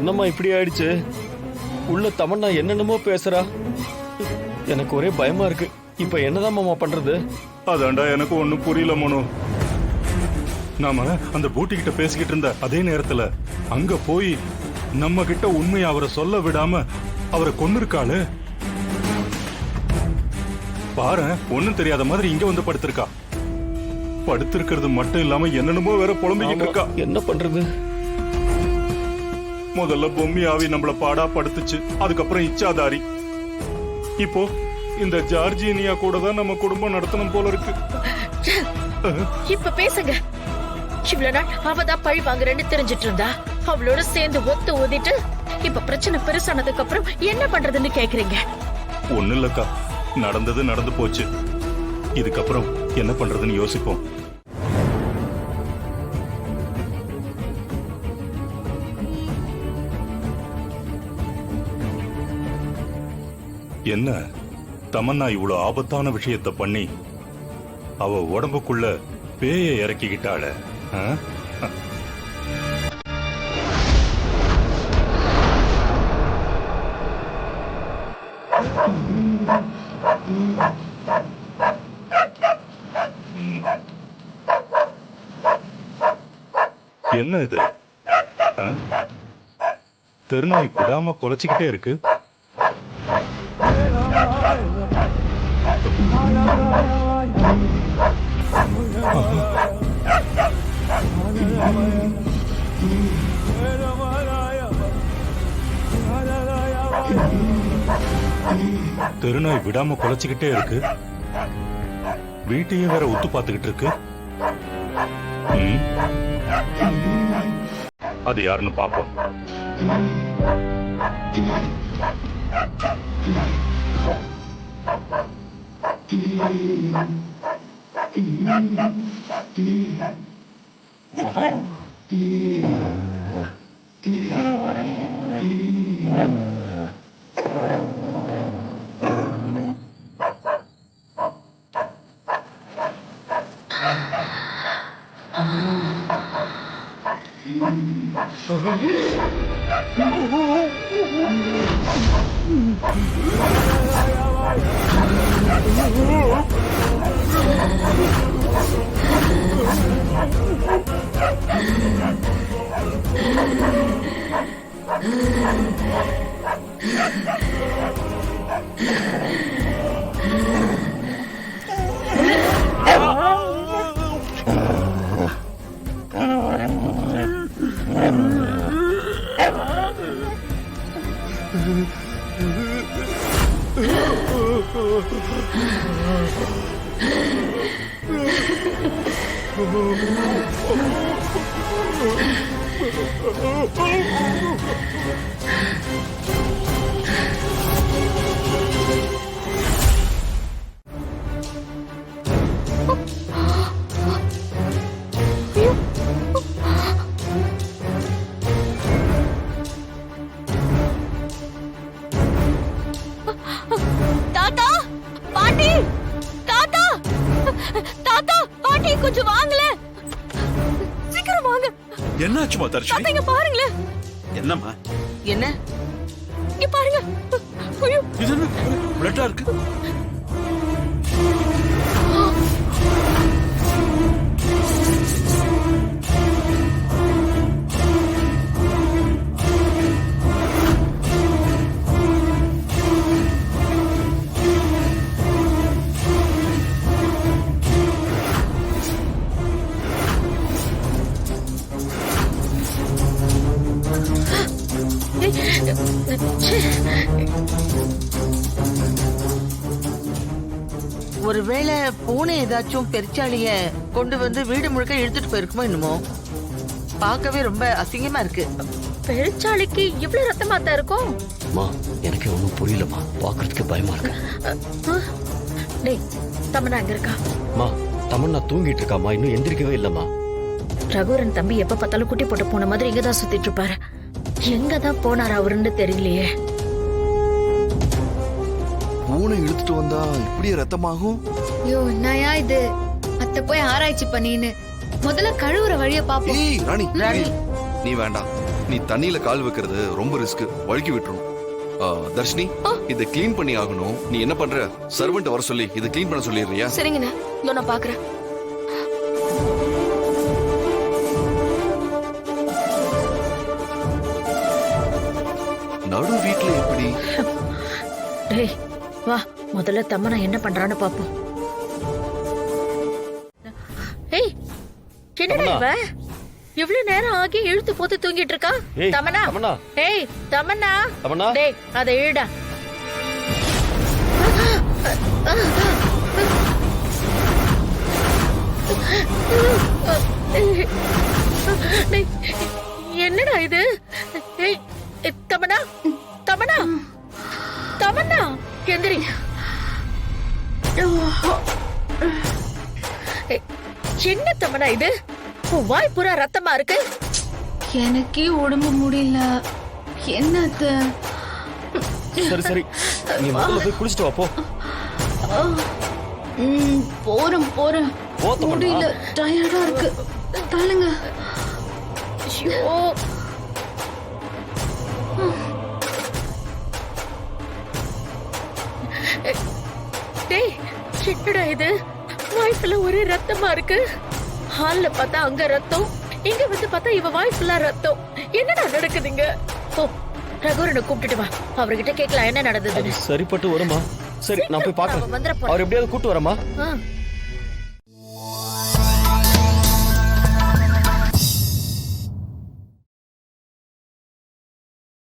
என்னம்மா இப்படி ஆயிடுச்சு? உள்ள தமன்னா என்னென்னமோ பேசுறா. எனக்கு ஒரே பயமா இருக்கு. இப்ப என்னதான் மாமா பண்றது? அதாண்டா எனக்கு ஒண்ணும் புரியல மனோ. நாம அந்த பூட்டி கிட்ட பேசிக்கிட்டு இருந்த அதே நேரத்துல அங்க போய் நம்ம கிட்ட உண்மையை அவரை சொல்ல விடாம அவரை கொன்னிருக்காளு. பாரு, ஒண்ணும் தெரியாத மாதிரி இங்க வந்து படுத்திருக்கா. படுத்திருக்கிறது மட்டும் இல்லாம என்னென்னமோ வேற புலம்பிக்கிட்டு இருக்கா. என்ன பண்றது? முதல்ல பொம்மி ஆவி நம்மள பாடா படுத்துச்சு, அதுக்கப்புறம் இச்சாதாரி, இப்போ இந்த ஜார்ஜினியா கூட தான் நம்ம குடும்பம் நடத்தணும் போல இருக்கு. இப்ப பேசுங்க. இவ்வளவு நாள் அவதான் பழி வாங்குறேன்னு தெரிஞ்சிட்டு இருந்தா அவளோட சேர்ந்து ஒத்து ஊதிட்டு இப்ப பிரச்சனை பெருசானதுக்கு அப்புறம் என்ன பண்றதுன்னு கேக்குறீங்க? ஒண்ணு இல்லக்கா, நடந்தது நடந்து போச்சு. இதுக்கப்புறம் என்ன பண்றதுன்னு யோசிப்போம். என்ன தமன்னா இவ்வளவு ஆபத்தான விஷயத்தை பண்ணி அவ உடம்புக்குள்ள பேய இறக்கிக்கிட்டாள. என்ன இது? தெருநாய் விடாம குலைச்சிக்கிட்டே இருக்கு. தெருநாய் விடாம குலைச்சிக்கிட்டே இருக்கு. வீட்டையே வேற உத்து பார்த்துக்கிட்டு இருக்கு. அது யாருன்னு பாப்போம். தாத்தா, பாட்டி, தாத்தா, தாத்தா, பாட்டி கொஞ்சம் வாங்கல. சீக்கிரம் வாங்க. என்னாச்சுமா தர்ஷினி? தாத்தா இங்க பாருங்களேன். என்னம்மா? என்ன? இங்க பாருங்க. ஐயோ, இது என்ன பிளட்டா இருக்கு? ஒருவேளை பூனை ஏதாச்சும் பெருச்சாளிய கொண்டு வந்து வீடு முழுக்க இழுத்துட்டு போயிருக்குமோ என்னமோ. பார்க்கவே ரொம்ப அசிங்கமா இருக்கு. பெருச்சாளிக்கு இவ்வளவு ரத்தமாத்தான் இருக்கும்? மா, எனக்கு ஒன்றும் புரியலம்மா. பார்க்கறதுக்கு பயமா இருக்கு. டேய், தமன்னா எங்க இருக்கா? மா, தமன்னா தூங்கிட்டு இருக்காமா, இன்னும் எந்திரிக்கவே இல்லம்மா. ரகுரன் தம்பி எப்ப பார்த்தாலும் குட்டி போட்டு போன மாதிரி இங்கதான் சுத்திட்டு இருப்பாரு. எங்கதான் போனார் அவருன்னு தெரியலையே. பூனை இழுத்துட்டு வந்தா இப்படியே ரத்தமாகும்? ஐயோ, என்னயா இது? அத்தை போய் ஆராய்ச்சி பண்ணின்னு முதல்ல கழுவுற வழிய பாப்போம். ஏய் ராணி, ராணி. நீ வேண்டாம். நீ தண்ணியில கால் வைக்கிறது ரொம்ப ரிஸ்க், வழுக்கி விட்டுரும். தர்ஷினி, இதை க்ளீன் பண்ணி ஆகணும். நீ என்ன பண்ற? சர்வெண்ட் வர சொல்லி இதை க்ளீன் பண்ண சொல்லிடுறியா? சரிங்கண்ணா, இதோ நான் பாக்குறேன். நடு வீட்டுல எப்படி? டேய் வா, முதல்ல தம்மனா என்ன பண்றான்னு பாப்போம். ஏய், என்னடா இவ இவ்வளவு நேரம் ஆகி இழுத்து போட்டு தூங்கிட்டு இருக்கா? ஏய், தமனா, தமன்னா. ஏய் தமனா, தமன்னா. டேய் அதை இழுடா. டேய், என்னடா இது? ஏய் தமனா, தமனா, தமன்னா, எந்திரி. ஏய், என்ன தமனா இது? உன் வாய் பூரா ரத்தமா இருக்கு. எனக்கே உடம்பு முடியல. என்னது? சரி சரி, நீ முதல்ல போய் குளிச்சுட்டு வா போ. போறேன் போறேன். போ தமன்னா. முடியல, டயர்டா இருக்கு. தள்ளுங்க. ஐயோ, டேய் என்னடா இது? வாய் ஃபுல்லா ஒரே ரத்தமா இருக்கு. ஹால்ல பார்த்தா அங்க ரத்தம், இங்க வந்து பார்த்தா இவ வாய் ஃபுல்லா ரத்தம். என்னடா நடக்குதுங்க? ஓ, ரகுரனை கூப்பிட்டுட்டு வா, அவர்கிட்ட கேட்கலாம் என்ன நடந்ததுன்னு. சரிப்பட்டு வருமா? சரி, நான் போய் அவன் பாக்குறேன். வந்துட போறான். அவர் எப்படியாவது கூட்டு வரமா? ஆ.